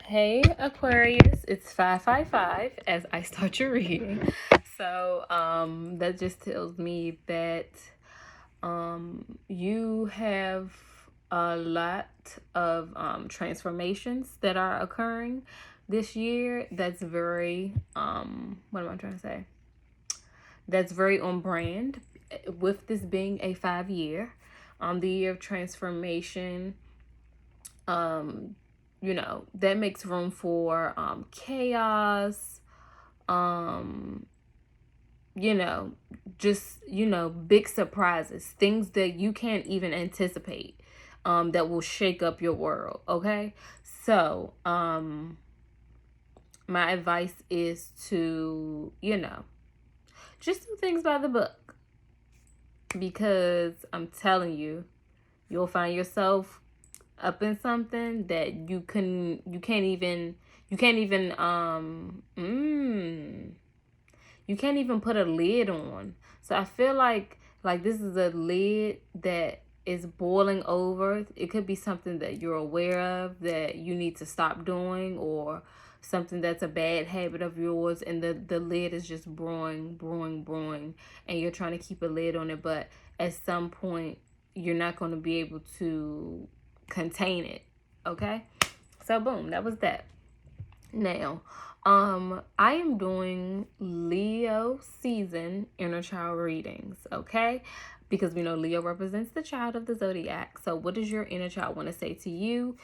Hey Aquarius, it's 555 as I start your reading. So that just tells me that you have a lot of transformations that are occurring this year. That's very what am I trying to say? That's very on brand with this being a 5 year, the year of transformation. That makes room for chaos, um, you know, just, big surprises, things that you can't even anticipate, that will shake up your world. Okay. So, my advice is to, just do things by the book, because I'm telling you, you'll find yourself up in something that you can't even put a lid on. So I feel like this is a lid that is boiling over. It could be something that you're aware of that you need to stop doing, or something that's a bad habit of yours, and the lid is just brewing, and you're trying to keep a lid on it, but at some point you're not going to be able to contain it. Okay. So boom, that was that. Now, I am doing Leo season inner child readings, okay? Because we know Leo represents the child of the zodiac. So what does your inner child want to say to you?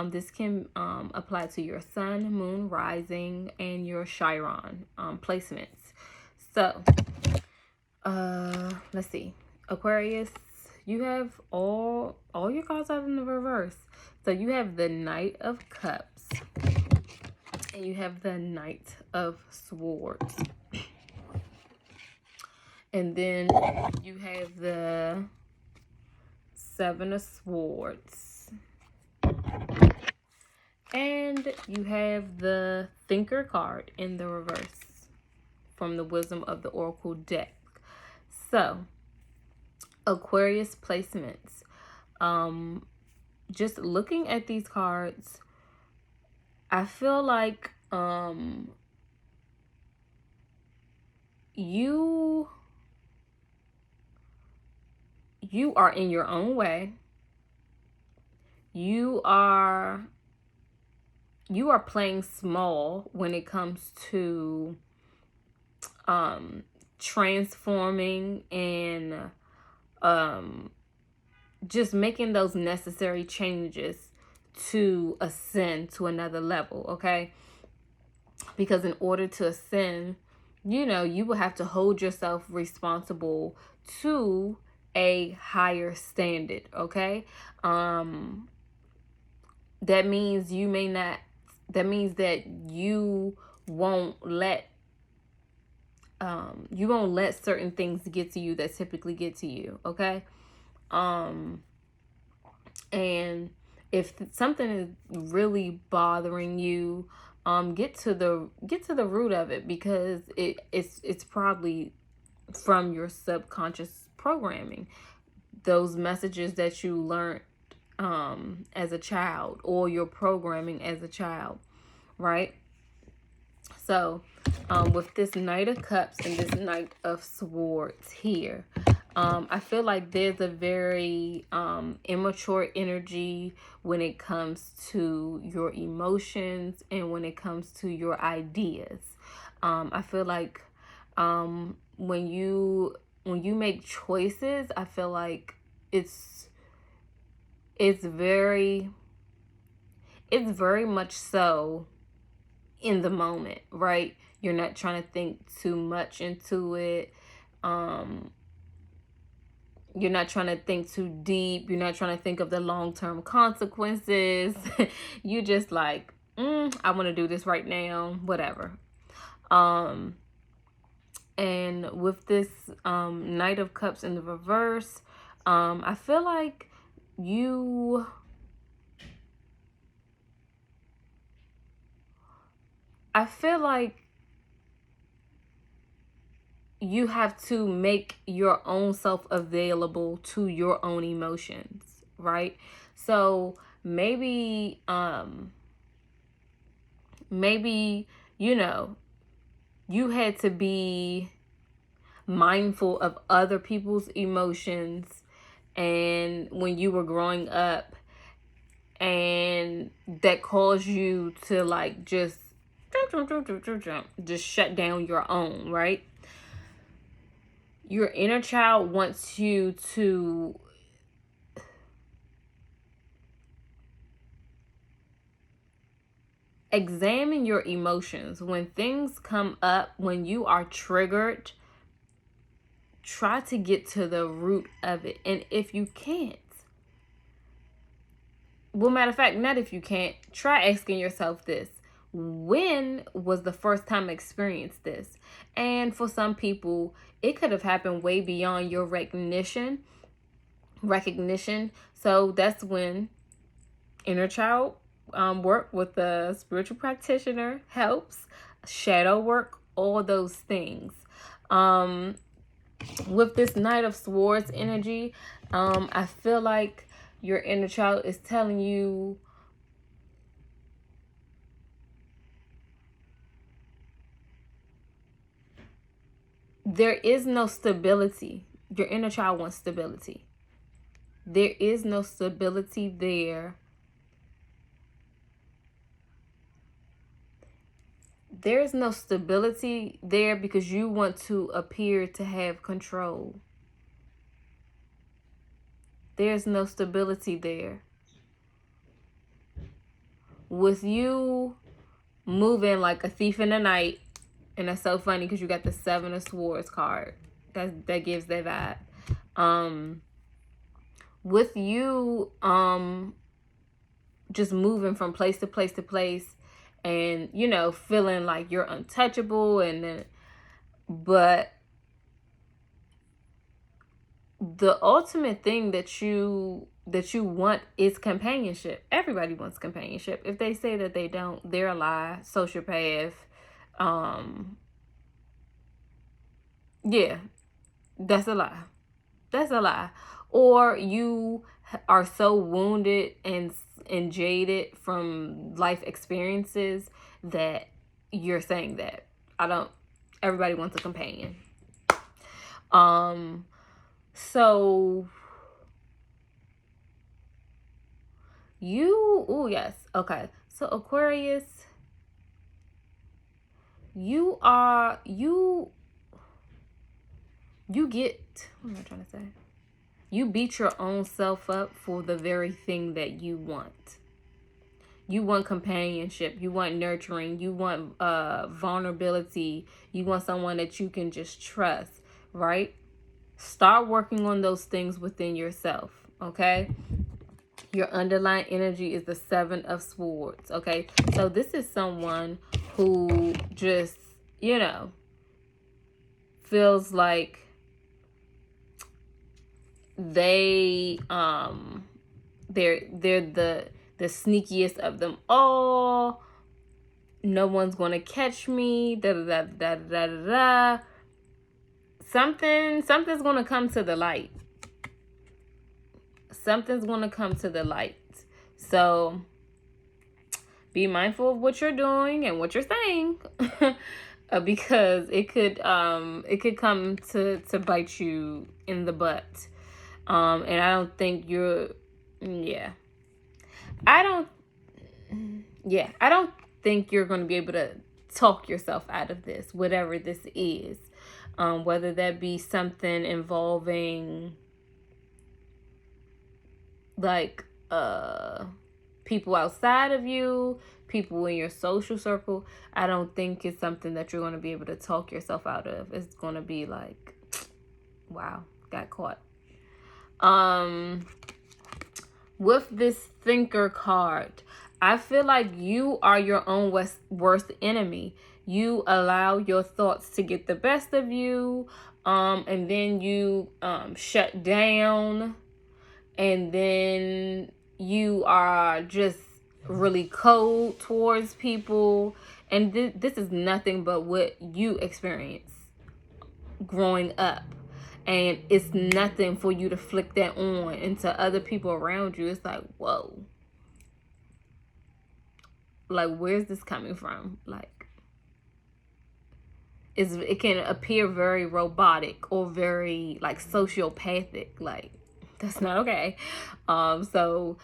This can apply to your sun, moon, rising, and your Chiron placements. So, let's see. Aquarius, you have all your cards out in the reverse. So you have the Knight of Cups, and you have the Knight of Swords. And then you have the Seven of Swords. And you have the Thinker card in the reverse from the Wisdom of the Oracle deck. So, Aquarius placements. Just looking at these cards, I feel like you are in your own way. You are playing small when it comes to transforming and just making those necessary changes to ascend to another level. Okay. Because in order to ascend, you will have to hold yourself responsible to a higher standard. Okay. That means that you won't let certain things get to you that typically get to you. Okay. And if something is really bothering you, get to the root of it, because it's probably from your subconscious programming, those messages that you learned as a child, or your programming as a child, right? So with this Knight of Cups and this Knight of Swords here, I feel like there's a very immature energy when it comes to your emotions and when it comes to your ideas. I feel like when you make choices, I feel like it's very much so in the moment, right? You're not trying to think too much into it. You're not trying to think too deep. You're not trying to think of the long-term consequences. You just like, I want to do this right now, whatever. And with this Knight of Cups in the reverse, I feel like you have to make your own self available to your own emotions, right? So maybe maybe, you know, you had to be mindful of other people's emotions and when you were growing up, and that caused you to like just shut down your own, right? Your inner child wants you to examine your emotions. When things come up, when you are triggered, try to get to the root of it. And if you can't, well, matter of fact, not if you can't, try asking yourself this: when was the first time I experienced this? And for some people, it could have happened way beyond your recognition. So that's when inner child work with a spiritual practitioner helps. Shadow work, all those things. With this Knight of Swords energy, I feel like your inner child is telling you there is no stability. Your inner child wants stability. There is no stability there. There is no stability there because you want to appear to have control. There's no stability there. With you moving like a thief in the night, and that's so funny because you got the Seven of Swords card. That gives that vibe. With you just moving from place to place to place, and you know, feeling like you're untouchable, but the ultimate thing that you want is companionship. Everybody wants companionship. If they say that they don't, they're a lie. Sociopath. Yeah, that's a lie. That's a lie. Or you are so wounded and jaded from life experiences that you're saying that. Everybody wants a companion. So yes. Okay. So Aquarius, you get, what am I trying to say? You beat your own self up for the very thing that you want. You want companionship. You want nurturing. You want vulnerability. You want someone that you can just trust, right? Start working on those things within yourself, okay? Your underlying energy is the Seven of Swords, okay? So this is someone who just, you know, feels like they're the sneakiest of them all. No one's gonna catch me. Da da da da da da da. Something's gonna come to the light. Something's gonna come to the light. So be mindful of what you're doing and what you're saying, because it could come to bite you in the butt. And I don't think I don't think you're going to be able to talk yourself out of this, whatever this is. Whether that be something involving like people outside of you, people in your social circle. I don't think it's something that you're going to be able to talk yourself out of. It's going to be like, wow, got caught. With this Thinker card, I feel like you are your own worst enemy. You allow your thoughts to get the best of you, and then you shut down, and then you are just really cold towards people. And this is nothing but what you experienced growing up. And it's nothing for you to flick that on into other people around you. It's like, whoa. Like, where's this coming from? Like, it can appear very robotic or very like sociopathic. Like, that's not okay. So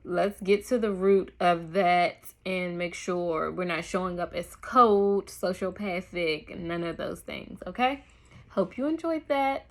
let's get to the root of that and make sure we're not showing up as cold, sociopathic, none of those things. Okay, hope you enjoyed that.